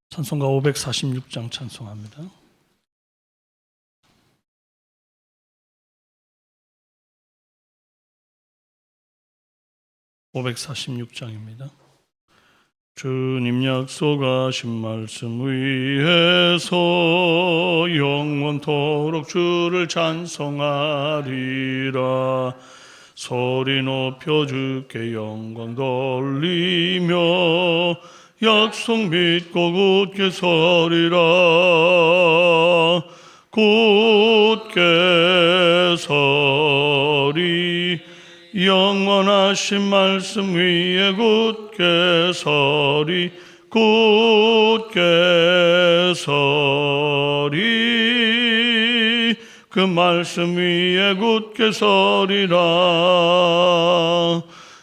찬송가 546장 찬송합니다. (546장입니다) 주님 약속하신 말씀 위에서 영원토록 주를 찬송하리라. 소리 높여 주께 영광 돌리며 약속 믿고 굳게 서리라. 굳게 서리 영원하신 말씀 위에 굳게 서리. 굳게 서리 그 말씀 위에 굳게 서리라.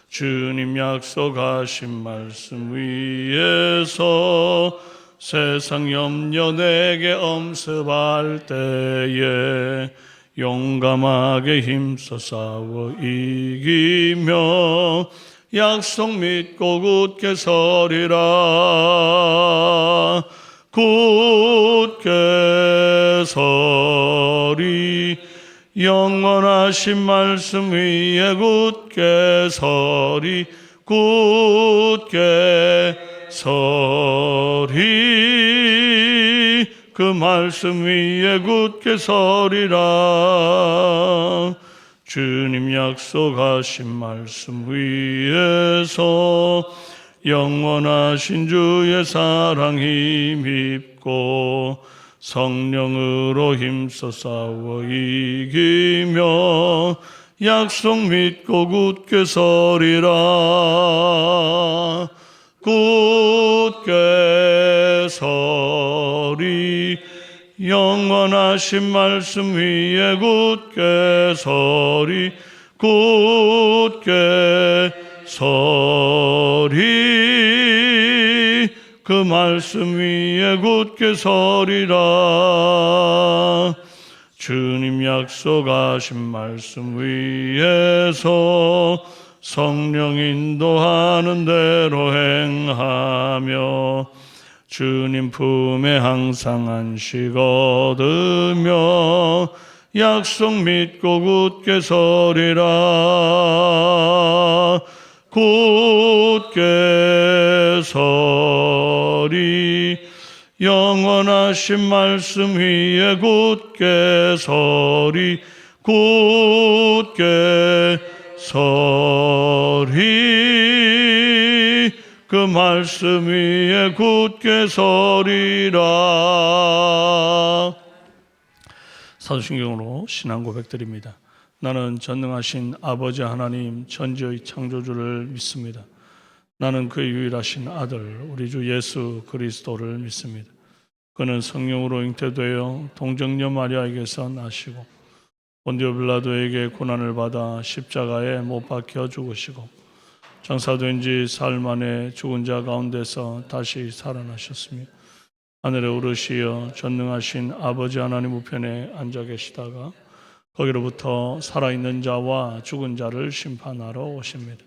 주님 약속하신 말씀 위에서 세상 염려 내게 엄습할 때에 용감하게 힘써 싸워 이기며 약속 믿고 굳게 서리라. 굳게 서리 영원하신 말씀 위에 굳게 서리. 굳게 서리 그 말씀 위에 굳게 서리라. 주님 약속하신 말씀 위에서 영원하신 주의 사랑 힘입고 성령으로 힘써 싸워 이기며 약속 믿고 굳게 서리라. 굳게 서리 영원하신 말씀 위에 굳게 서리. 굳게 서리 그 말씀 위에 굳게 서리라. 주님 약속하신 말씀 위에서 성령 인도하는 대로 행하며 주님 품에 항상 안식 얻으며 약속 믿고 굳게 서리라. 굳게 서리 영원하신 말씀 위에 굳게 서리. 굳게 서리 그 말씀 위에 굳게 서리라. 사도신경으로 신앙 고백드립니다. 나는 전능하신 아버지 하나님 전지의 창조주를 믿습니다. 나는 그의 유일하신 아들 우리 주 예수 그리스도를 믿습니다. 그는 성령으로 잉태되어 동정녀 마리아에게서 나시고 본디오 빌라도에게 고난을 받아 십자가에 못 박혀 죽으시고 장사된 지 사흘 만에 죽은 자 가운데서 다시 살아나셨으며 하늘에 오르시어 전능하신 아버지 하나님 우편에 앉아 계시다가 거기로부터 살아있는 자와 죽은 자를 심판하러 오십니다.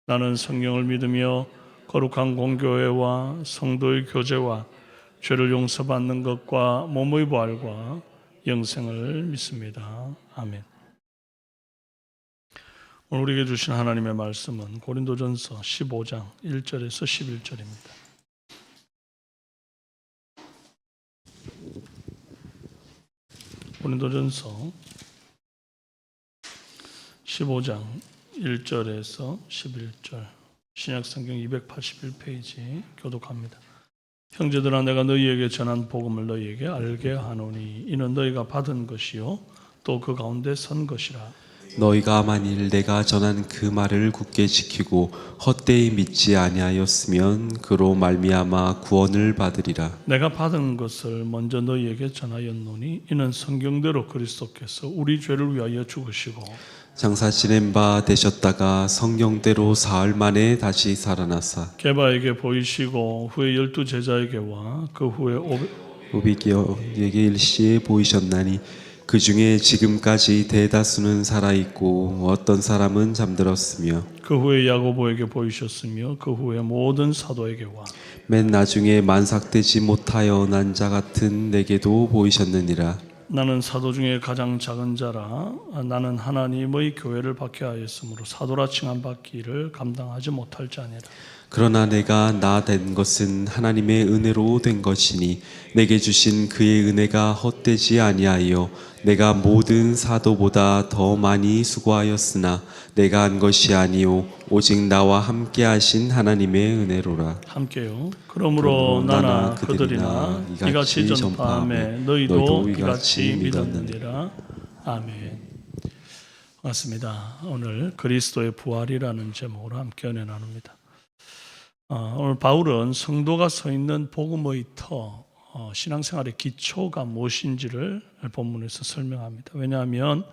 나는 성령을 믿으며 거룩한 공교회와 성도의 교제와 죄를 용서받는 것과 몸의 부활과 영생을 믿습니다. 아멘. 오늘 우리에게 주신 하나님의 말씀은 고린도전서 15장 1절에서 11절입니다. 고린도전서 15장 1절에서 11절 신약성경 281페이지 교독합니다. 형제들아 내가 너희에게 전한 복음을 너희에게 알게 하노니 이는 너희가 받은 것이요 또 그 가운데 선 것이라. 너희가 만일 내가 전한 그 말을 굳게 지키고 헛되이 믿지 아니하였으면 그로 말미암아 구원을 받으리라. 내가 받은 것을 먼저 너희에게 전하였노니 이는 성경대로 그리스도께서 우리 죄를 위하여 죽으시고 장사 지낸 바 되셨다가 성령대로 사흘 만에 다시 살아나사 게바에게 보이시고 후에 12 제자에게와 그 후에 오비기어에게 일시에 보이셨나니 그 중에 지금까지 대다수는 살아있고 어떤 사람은 잠들었으며 그 후에 야고보에게 보이셨으며 그 후에 모든 사도에게 와 맨 나중에 만삭되지 못하여 난 자 같은 내게도 보이셨느니라. 나는 사도 중에 가장 작은 자라 나는 하나님의 교회를 박해하였으므로 사도라 칭함 받기를 감당하지 못할 자니라. 그러나 내가 나 된 것은 하나님의 은혜로 된 것이니 내게 주신 그의 은혜가 헛되지 아니하여 내가 모든 사도보다 더 많이 수고하였으나 내가 한 것이 아니요 오직 나와 함께 하신 하나님의 은혜로라. 함께요. 그러므로 나나 그들이나 이같이 전파하매 너희도 이같이 믿었느니라. 아멘. 반갑습니다. 오늘 그리스도의 부활이라는 제목으로 함께 은혜 나눕니다. 오늘 바울은 성도가 서 있는 복음의 터, 신앙생활의 기초가 무엇인지를 본문에서 설명합니다. 왜냐하면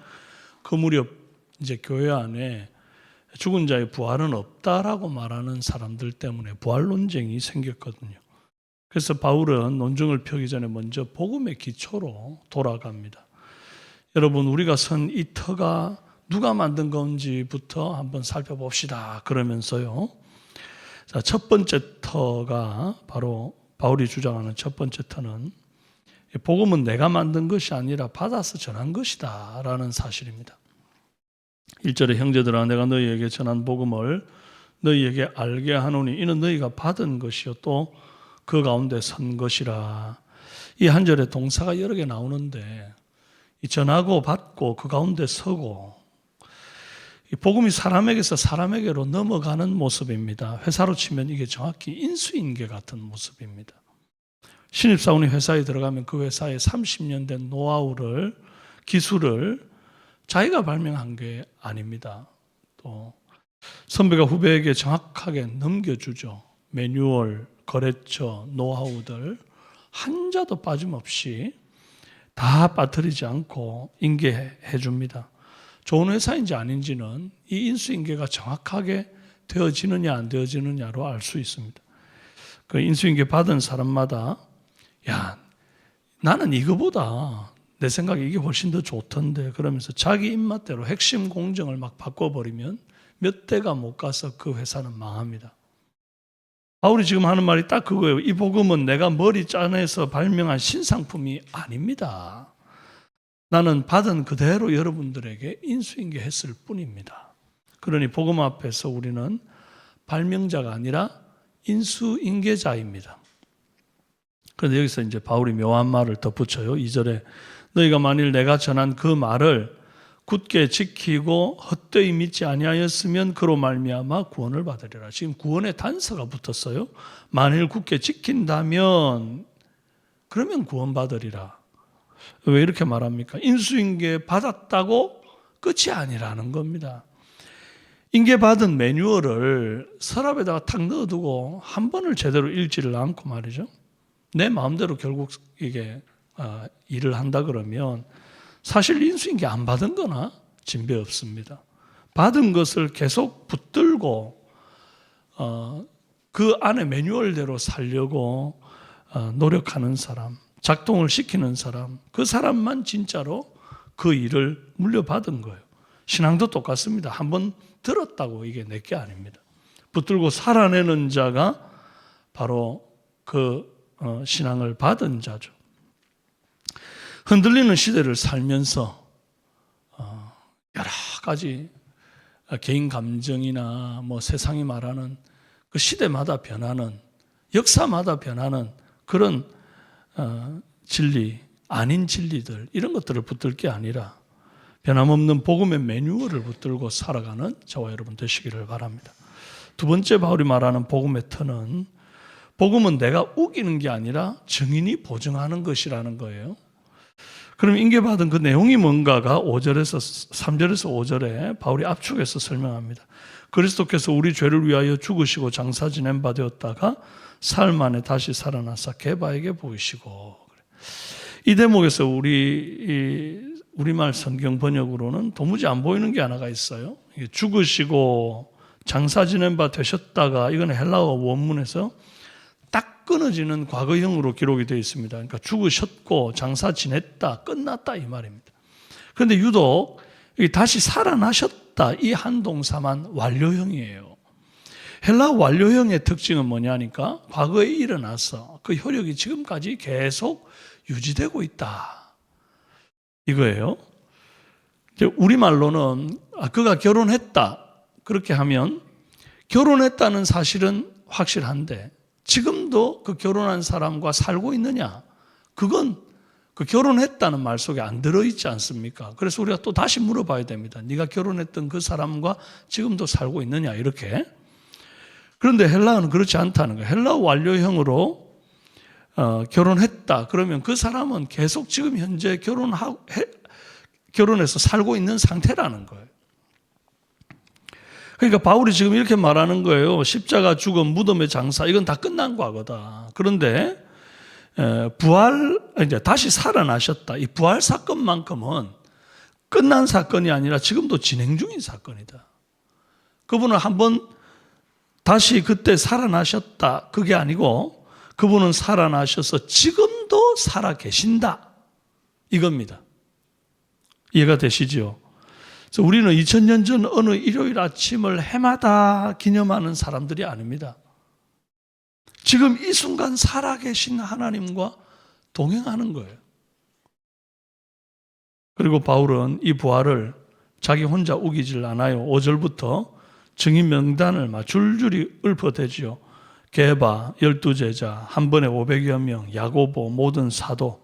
그 무렵 이제 교회 안에 죽은 자의 부활은 없다라고 말하는 사람들 때문에 부활 논쟁이 생겼거든요. 그래서 바울은 논증을 펴기 전에 먼저 복음의 기초로 돌아갑니다. 여러분, 우리가 선 이 터가 누가 만든 건지부터 한번 살펴봅시다. 그러면서요. 자, 첫 번째 터가 바로 바울이 주장하는 첫 번째 터는 복음은 내가 만든 것이 아니라 받아서 전한 것이다 라는 사실입니다. 1절에 형제들아 내가 너희에게 전한 복음을 너희에게 알게 하노니 이는 너희가 받은 것이요 또 그 가운데 선 것이라. 이 한 절에 동사가 여러 개 나오는데 이 전하고 받고 그 가운데 서고, 이 복음이 사람에게서 사람에게로 넘어가는 모습입니다. 회사로 치면 이게 정확히 인수인계 같은 모습입니다. 신입사원이 회사에 들어가면 그 회사에 30년 된 노하우를, 기술을 자기가 발명한 게 아닙니다. 또 선배가 후배에게 정확하게 넘겨주죠. 매뉴얼, 거래처, 노하우들 한자도 빠짐없이 다 빠뜨리지 않고 인계해 줍니다. 좋은 회사인지 아닌지는 이 인수인계가 정확하게 되어지느냐 안 되어지느냐로 알 수 있습니다. 그 인수인계 받은 사람마다 야, 나는 이거보다 내 생각에 이게 훨씬 더 좋던데 그러면서 자기 입맛대로 핵심 공정을 막 바꿔버리면 몇 대가 못 가서 그 회사는 망합니다. 바울이 지금 하는 말이 딱 그거예요. 이 복음은 내가 머리 짜내서 발명한 신상품이 아닙니다. 나는 받은 그대로 여러분들에게 인수인계했을 뿐입니다. 그러니 복음 앞에서 우리는 발명자가 아니라 인수인계자입니다. 그런데 여기서 이제 바울이 묘한 말을 덧붙여요. 2절에 너희가 만일 내가 전한 그 말을 굳게 지키고 헛되이 믿지 아니하였으면 그로 말미암아 구원을 받으리라. 지금 구원의 단서가 붙었어요. 만일 굳게 지킨다면 그러면 구원 받으리라. 왜 이렇게 말합니까? 인수인계 받았다고 끝이 아니라는 겁니다. 인계받은 매뉴얼을 서랍에다가 탁 넣어두고 한 번을 제대로 읽지를 않고 말이죠. 내 마음대로 결국 이게 일을 한다 그러면 사실 인수인계 안 받은 거나 진배 없습니다. 받은 것을 계속 붙들고 그 안에 매뉴얼대로 살려고 노력하는 사람, 작동을 시키는 사람, 그 사람만 진짜로 그 일을 물려받은 거예요. 신앙도 똑같습니다. 한번 들었다고 이게 내게 아닙니다. 붙들고 살아내는 자가 바로 그 신앙을 받은 자죠. 흔들리는 시대를 살면서 여러 가지 개인 감정이나 뭐 세상이 말하는 그 시대마다 변하는, 역사마다 변하는 그런 진리, 아닌 진리들 이런 것들을 붙들 게 아니라 변함없는 복음의 매뉴얼을 붙들고 살아가는 저와 여러분 되시기를 바랍니다. 두 번째 바울이 말하는 복음의 터는 복음은 내가 우기는 게 아니라 증인이 보증하는 것이라는 거예요. 그럼 인계받은 그 내용이 뭔가가 3절에서 5절에 바울이 압축해서 설명합니다. 그리스도께서 우리 죄를 위하여 죽으시고 장사 지낸 바 되었다가 사흘 만에 다시 살아나사 게바에게 보이시고. 이 대목에서 우리말 성경 번역으로는 도무지 안 보이는 게 하나가 있어요. 죽으시고 장사 지낸 바 되셨다가, 이건 헬라어 원문에서 딱 끊어지는 과거형으로 기록이 되어 있습니다. 그러니까 죽으셨고 장사 지냈다, 끝났다 이 말입니다. 그런데 유독 이 다시 살아나셨다 이 한 동사만 완료형이에요. 헬라 완료형의 특징은 뭐냐니까 과거에 일어나서 그 효력이 지금까지 계속 유지되고 있다 이거예요. 우리말로는 그가 결혼했다 그렇게 하면 결혼했다는 사실은 확실한데 지금도 그 결혼한 사람과 살고 있느냐? 그건 그 결혼했다는 말 속에 안 들어있지 않습니까? 그래서 우리가 또 다시 물어봐야 됩니다. 네가 결혼했던 그 사람과 지금도 살고 있느냐? 이렇게. 그런데 헬라어는 그렇지 않다는 거예요. 헬라어 완료형으로 결혼했다. 그러면 그 사람은 계속 지금 현재 결혼해서 살고 있는 상태라는 거예요. 그러니까 바울이 지금 이렇게 말하는 거예요. 십자가, 죽음, 무덤의 장사 이건 다 끝난 과거다. 그런데 이제 다시 살아나셨다. 이 부활 사건만큼은 끝난 사건이 아니라 지금도 진행 중인 사건이다. 그분은 한번 다시 그때 살아나셨다. 그게 아니고 그분은 살아나셔서 지금도 살아 계신다. 이겁니다. 이해가 되시죠? 그래서 우리는 2000년 전 어느 일요일 아침을 해마다 기념하는 사람들이 아닙니다. 지금 이 순간 살아계신 하나님과 동행하는 거예요. 그리고 바울은 이 부활을 자기 혼자 우기질 않아요. 5절부터 증인 명단을 막 줄줄이 읊어대지요. 게바, 12제자, 한 번에 500여 명, 야고보, 모든 사도.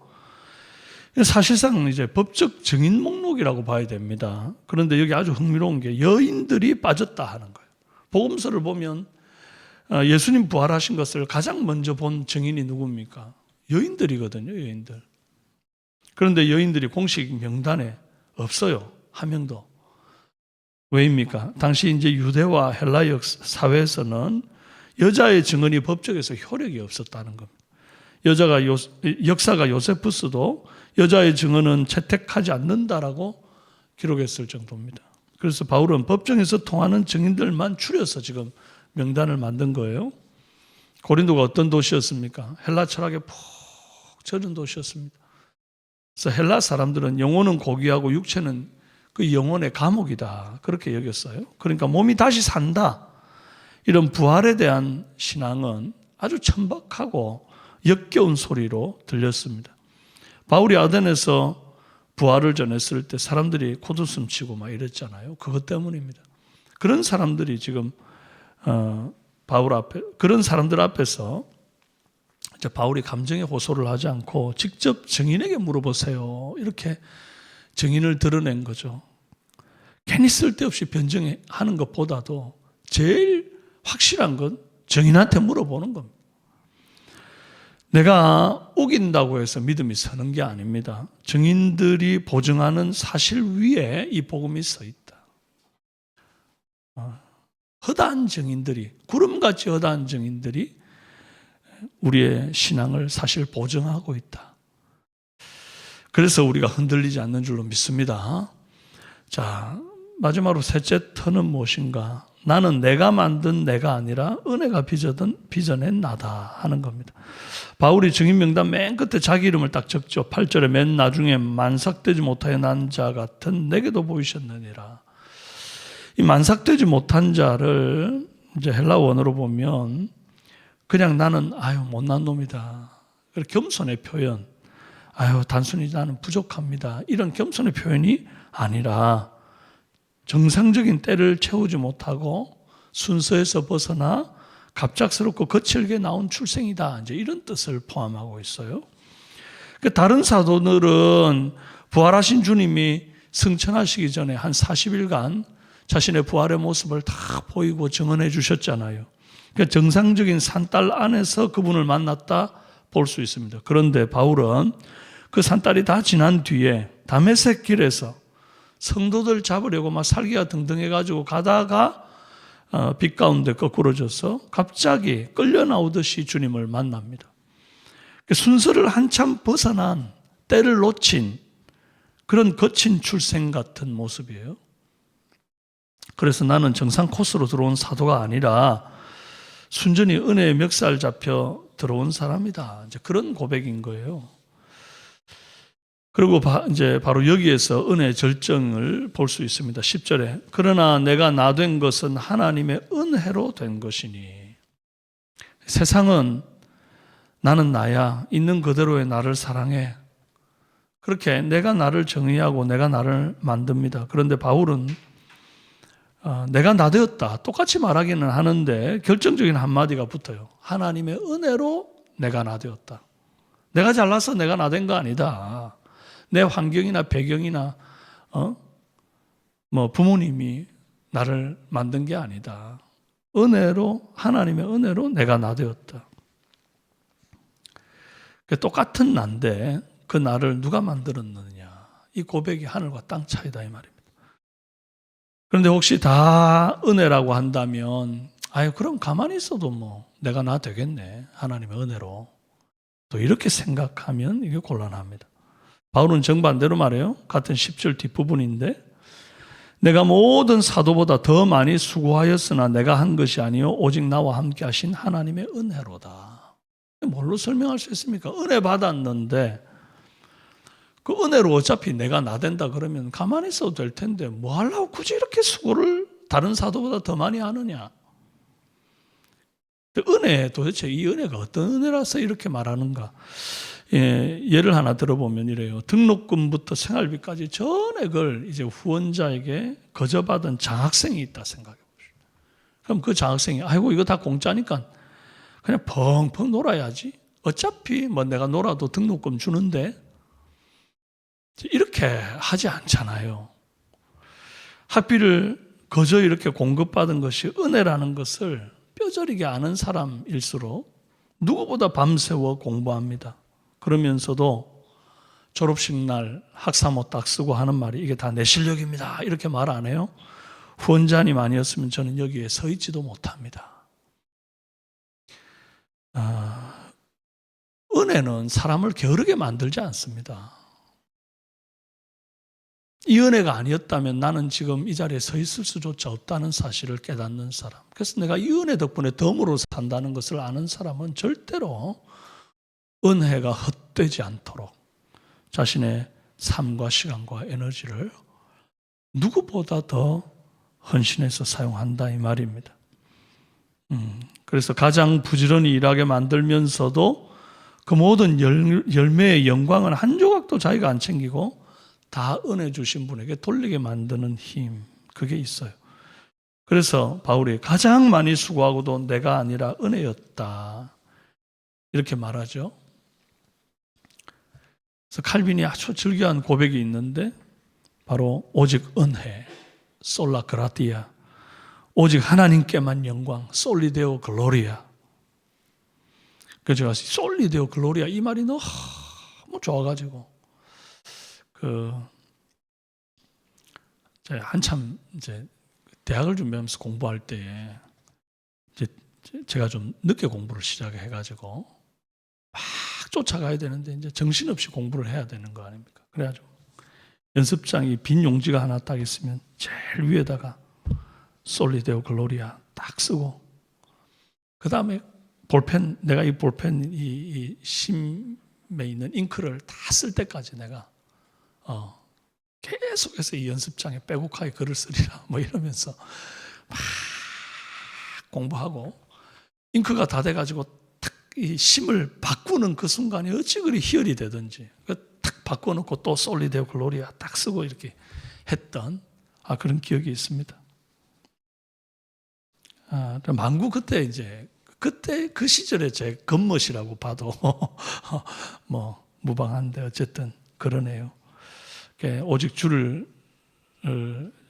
사실상 이제 법적 증인 목록이라고 봐야 됩니다. 그런데 여기 아주 흥미로운 게 여인들이 빠졌다 하는 거예요. 복음서를 보면 예수님 부활하신 것을 가장 먼저 본 증인이 누굽니까? 여인들이거든요, 여인들. 그런데 여인들이 공식 명단에 없어요. 한 명도. 왜입니까? 당시 이제 유대와 헬라 사회에서는 여자의 증언이 법적에서 효력이 없었다는 겁니다. 역사가 요세푸스도 여자의 증언은 채택하지 않는다라고 기록했을 정도입니다. 그래서 바울은 법정에서 통하는 증인들만 추려서 지금 명단을 만든 거예요. 고린도가 어떤 도시였습니까? 헬라 철학에 푹 젖은 도시였습니다. 그래서 헬라 사람들은 영혼은 고귀하고 육체는 그 영혼의 감옥이다. 그렇게 여겼어요. 그러니까 몸이 다시 산다. 이런 부활에 대한 신앙은 아주 천박하고 역겨운 소리로 들렸습니다. 바울이 아덴에서 부활을 전했을 때 사람들이 콧웃음 치고 막 이랬잖아요. 그것 때문입니다. 그런 사람들이 지금 그런 사람들 앞에서 이제 바울이 감정에 호소를 하지 않고 직접 증인에게 물어보세요. 이렇게 증인을 드러낸 거죠. 괜히 쓸데없이 변증하는 것보다도 제일 확실한 건 증인한테 물어보는 겁니다. 내가 우긴다고 해서 믿음이 서는 게 아닙니다. 증인들이 보증하는 사실 위에 이 복음이 서 있다. 허다한 증인들이, 구름같이 허다한 증인들이 우리의 신앙을 사실 보증하고 있다. 그래서 우리가 흔들리지 않는 줄로 믿습니다. 자, 마지막으로 셋째 터는 무엇인가? 나는 내가 만든 내가 아니라 은혜가 빚어낸 나다 하는 겁니다. 바울이 증인명단 맨 끝에 자기 이름을 딱 적죠. 8절에 맨 나중에 만삭되지 못하여 난 자 같은 내게도 보이셨느니라. 이 만삭되지 못한 자를 이제 헬라 원어로 보면 그냥 나는 못난 놈이다. 겸손의 표현. 단순히 나는 부족합니다. 이런 겸손의 표현이 아니라 정상적인 때를 채우지 못하고 순서에서 벗어나 갑작스럽고 거칠게 나온 출생이다. 이제 이런 뜻을 포함하고 있어요. 다른 사도들은 부활하신 주님이 승천하시기 전에 한 40일간 자신의 부활의 모습을 다 보이고 증언해 주셨잖아요. 그러니까 정상적인 산딸 안에서 그분을 만났다 볼 수 있습니다. 그런데 바울은 그 산딸이 다 지난 뒤에 다메섹 길에서 성도들 잡으려고 막 살기가 등등해가지고 가다가 빛 가운데 거꾸로져서 갑자기 끌려 나오듯이 주님을 만납니다. 순서를 한참 벗어난 때를 놓친 그런 거친 출생 같은 모습이에요. 그래서 나는 정상 코스로 들어온 사도가 아니라 순전히 은혜의 멱살 잡혀 들어온 사람이다. 이제 그런 고백인 거예요. 그리고 이제 바로 여기에서 은혜의 절정을 볼 수 있습니다. 10절에 그러나 내가 나 된 것은 하나님의 은혜로 된 것이니. 세상은 나는 나야, 있는 그대로의 나를 사랑해. 그렇게 내가 나를 정의하고 내가 나를 만듭니다. 그런데 바울은 내가 나 되었다 똑같이 말하기는 하는데 결정적인 한마디가 붙어요. 하나님의 은혜로 내가 나 되었다. 내가 잘나서 내가 나 된 거 아니다. 내 환경이나 배경이나 부모님이 나를 만든 게 아니다. 은혜로, 하나님의 은혜로 내가 나 되었다. 똑같은 나인데 그 나를 누가 만들었느냐. 이 고백이 하늘과 땅 차이다 이 말입니다. 그런데 혹시 다 은혜라고 한다면 그럼 가만히 있어도 내가 나 되겠네. 하나님의 은혜로. 또 이렇게 생각하면 이게 곤란합니다. 바울은 정반대로 말해요. 같은 10절 뒷부분인데 내가 모든 사도보다 더 많이 수고하였으나 내가 한 것이 아니요 오직 나와 함께 하신 하나님의 은혜로다. 뭘로 설명할 수 있습니까? 은혜 받았는데 그 은혜로 어차피 내가 나 된다 그러면 가만히 있어도 될 텐데 뭐 하려고 굳이 이렇게 수고를 다른 사도보다 더 많이 하느냐. 은혜, 도대체 이 은혜가 어떤 은혜라서 이렇게 말하는가. 예를 하나 들어보면 이래요. 등록금부터 생활비까지 전액을 이제 후원자에게 거저받은 장학생이 있다 생각해 보시죠. 그럼 그 장학생이 이거 다 공짜니까 그냥 펑펑 놀아야지. 어차피 내가 놀아도 등록금 주는데 이렇게 하지 않잖아요. 학비를 거저 이렇게 공급받은 것이 은혜라는 것을 뼈저리게 아는 사람일수록 누구보다 밤새워 공부합니다. 그러면서도 졸업식 날 학사모 딱 쓰고 하는 말이 이게 다 내 실력입니다. 이렇게 말 안 해요. 후원자님 아니었으면 저는 여기에 서 있지도 못합니다. 은혜는 사람을 게으르게 만들지 않습니다. 이 은혜가 아니었다면 나는 지금 이 자리에 서 있을 수조차 없다는 사실을 깨닫는 사람. 그래서 내가 이 은혜 덕분에 덤으로 산다는 것을 아는 사람은 절대로 은혜가 헛되지 않도록 자신의 삶과 시간과 에너지를 누구보다 더 헌신해서 사용한다 이 말입니다. 그래서 가장 부지런히 일하게 만들면서도 그 모든 열매의 영광은 한 조각도 자기가 안 챙기고 다 은혜 주신 분에게 돌리게 만드는 힘, 그게 있어요. 그래서 바울이 가장 많이 수고하고도 내가 아니라 은혜였다 이렇게 말하죠. 그래서 칼빈이 아주 즐겨한 고백이 있는데 바로 오직 은혜, 솔라 그라티아, 오직 하나님께만 영광, 솔리데오 글로리아. 그래서 제가 솔리데오 글로리아 이 말이 너무 좋아가지고 제가 한참 이제 대학을 준비하면서 공부할 때에 이제 제가 좀 늦게 공부를 시작해가지고 막 쫓아가야 되는데 이제 정신없이 공부를 해야 되는 거 아닙니까? 그래가지고 연습장이 빈 용지가 하나 딱 있으면 제일 위에다가 솔리데오 글로리아 딱 쓰고 그 다음에 볼펜, 내가 이 볼펜 이 심에 있는 잉크를 다 쓸 때까지 내가 계속해서 이 연습장에 빼곡하게 글을 쓰리라 이러면서 막 공부하고 잉크가 다 돼가지고 탁 이 심을 바꾸는 그 순간이 어찌 그리 희열이 되든지 탁 바꿔놓고 또 솔리데오 글로리아 딱 쓰고 이렇게 했던 그런 기억이 있습니다. 만구 그때 그 시절에 제 겉멋이라고 봐도 무방한데 어쨌든 그러네요. 오직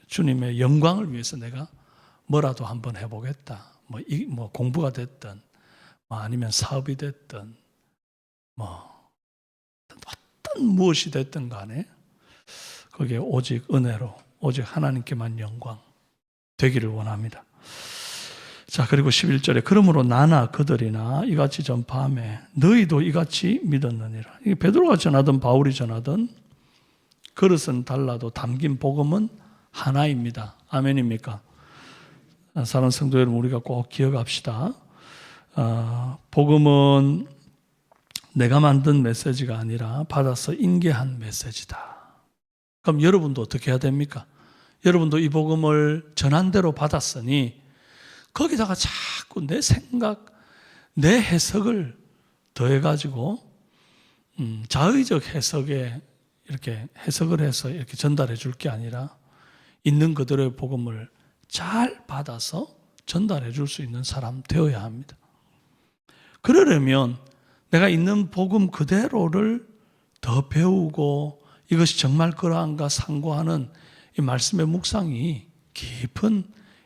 주님의 영광을 위해서 내가 뭐라도 한번 해보겠다. 공부가 됐든, 아니면 사업이 됐든, 어떤 무엇이 됐든 간에, 그게 오직 은혜로, 오직 하나님께만 영광 되기를 원합니다. 자, 그리고 11절에 그러므로 나나 그들이나 이같이 전파하매 너희도 이같이 믿었느니라. 이게 베드로가 전하든 바울이 전하든 그릇은 달라도 담긴 복음은 하나입니다. 아멘입니까? 사랑하는 성도 여러분, 우리가 꼭 기억합시다. 복음은 내가 만든 메시지가 아니라 받아서 인계한 메시지다. 그럼 여러분도 어떻게 해야 됩니까? 여러분도 이 복음을 전한 대로 받았으니 거기다가 자꾸 내 생각, 내 해석을 더해가지고 자의적 해석에 이렇게 해석을 해서 이렇게 전달해 줄 게 아니라 있는 그대로의 복음을 잘 받아서 전달해 줄 수 있는 사람 되어야 합니다. 그러려면 내가 있는 복음 그대로를 더 배우고 이것이 정말 그러한가 상고하는 이 말씀의 묵상이 깊은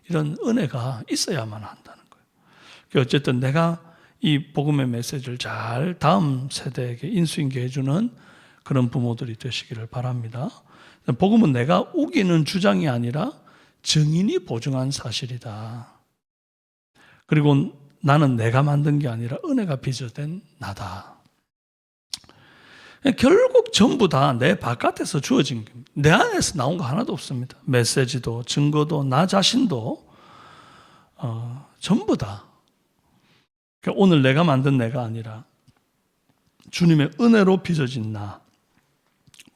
이런 은혜가 있어야만 한다는 거예요. 어쨌든 내가 이 복음의 메시지를 잘 다음 세대에게 인수인계해 주는 그런 부모들이 되시기를 바랍니다. 복음은 내가 우기는 주장이 아니라 증인이 보증한 사실이다. 그리고 나는 내가 만든 게 아니라 은혜가 빚어된 나다. 결국 전부 다 내 바깥에서 주어진 겁니다. 내 안에서 나온 거 하나도 없습니다. 메시지도 증거도 나 자신도 전부 다. 그러니까 오늘 내가 만든 내가 아니라 주님의 은혜로 빚어진 나,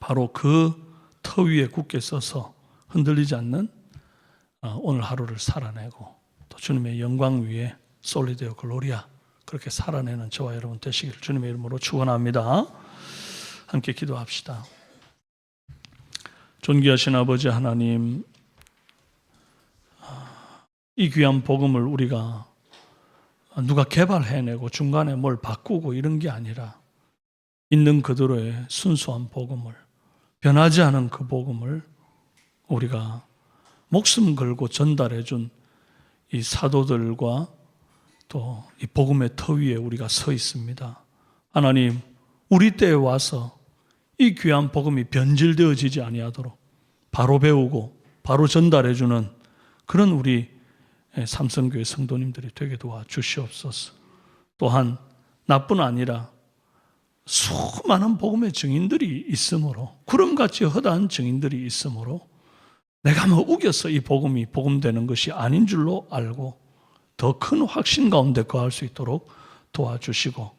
바로 그 터 위에 굳게 서서 흔들리지 않는 오늘 하루를 살아내고 또 주님의 영광 위에 솔리데오 글로리아 그렇게 살아내는 저와 여러분 되시기를 주님의 이름으로 축원합니다. 함께 기도합시다. 존귀하신 아버지 하나님, 이 귀한 복음을 우리가 누가 개발해내고 중간에 뭘 바꾸고 이런 게 아니라 있는 그대로의 순수한 복음을, 변하지 않은 그 복음을 우리가 목숨 걸고 전달해 준 이 사도들과 또 이 복음의 터 위에 우리가 서 있습니다. 하나님, 우리 때에 와서 이 귀한 복음이 변질되어지지 아니하도록 바로 배우고 바로 전달해 주는 그런 우리 삼성교회 성도님들이 되게 도와주시옵소서. 또한 나뿐 아니라 수많은 복음의 증인들이 있으므로, 구름같이 허다한 증인들이 있으므로 내가 뭐 우겨서 이 복음이 복음되는 것이 아닌 줄로 알고 더 큰 확신 가운데 거할 수 있도록 도와주시고,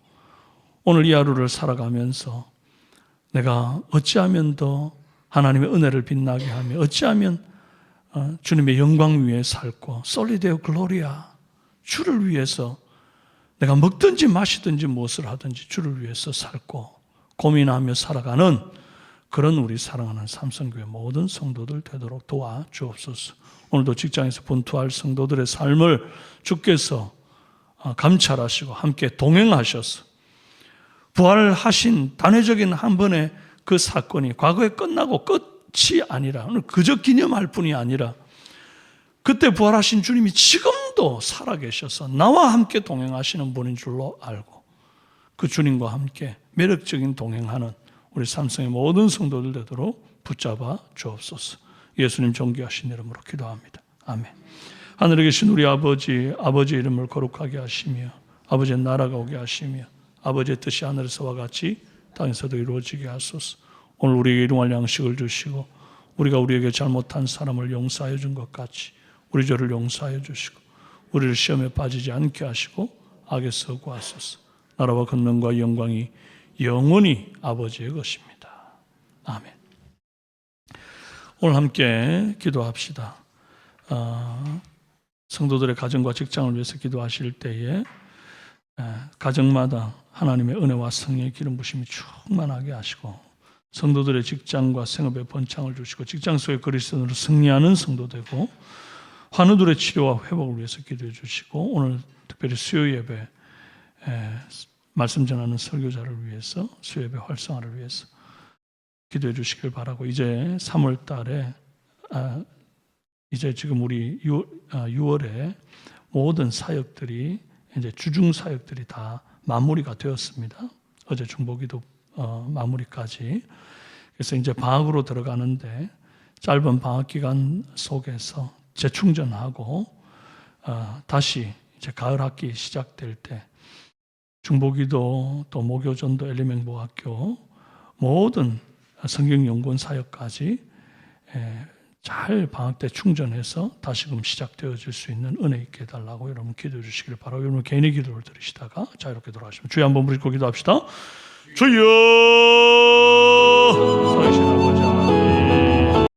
오늘 이 하루를 살아가면서 내가 어찌하면 더 하나님의 은혜를 빛나게 하며 어찌하면 주님의 영광 위에 살고 솔리데오 글로리아, 주를 위해서 내가 먹든지 마시든지 무엇을 하든지 주를 위해서 살고 고민하며 살아가는 그런 우리 사랑하는 삼성교회 모든 성도들 되도록 도와주옵소서. 오늘도 직장에서 분투할 성도들의 삶을 주께서 감찰하시고 함께 동행하셔서 부활하신 단회적인 한 번의 그 사건이 과거에 끝나고 끝이 아니라 그저 기념할 뿐이 아니라 그때 부활하신 주님이 지금도 살아계셔서 나와 함께 동행하시는 분인 줄로 알고 그 주님과 함께 매력적인 동행하는 우리 삼성의 모든 성도들 되도록 붙잡아 주옵소서. 예수님 존귀하신 이름으로 기도합니다. 아멘. 하늘에 계신 우리 아버지, 아버지의 이름을 거룩하게 하시며 아버지의 나라가 오게 하시며 아버지의 뜻이 하늘에서와 같이 땅에서도 이루어지게 하소서. 오늘 우리에게 일용할 양식을 주시고 우리가 우리에게 잘못한 사람을 용서하여 준 것 같이 우리 죄를 용서하여 주시고 우리를 시험에 빠지지 않게 하시고 악에서 구하소서. 나라와 권능과 영광이 영원히 아버지의 것입니다. 아멘. 오늘 함께 기도합시다. 성도들의 가정과 직장을 위해서 기도하실 때에 가정마다 하나님의 은혜와 성령의 기름 부심이 충만하게 하시고 성도들의 직장과 생업에 번창을 주시고 직장 속의 그리스도인으로 승리하는 성도 되고 환우들의 치료와 회복을 위해서 기도해 주시고 오늘 특별히 수요 예배 말씀 전하는 설교자를 위해서 수요 예배 활성화를 위해서 기도해 주시길 바라고 이제 3월 달에 이제 지금 우리 6월에 모든 사역들이 이제 주중 사역들이 다 마무리가 되었습니다. 어제 중보기도 마무리까지. 그래서 이제 방학으로 들어가는데 짧은 방학 기간 속에서 재충전하고 다시 이제 가을 학기 시작될 때 중보기도 또 모교전도 엘리멘보학교 모든 성경연구원 사역까지 잘 방학 때 충전해서 다시금 시작되어질 수 있는 은혜 있게 해달라고 여러분 기도해 주시기를 바라고 여러분 개인의 기도를 드리시다가 자유롭게 돌아가시면 주여 한번 부르시고 기도합시다. 주여. 살아계신 아버지 하나님,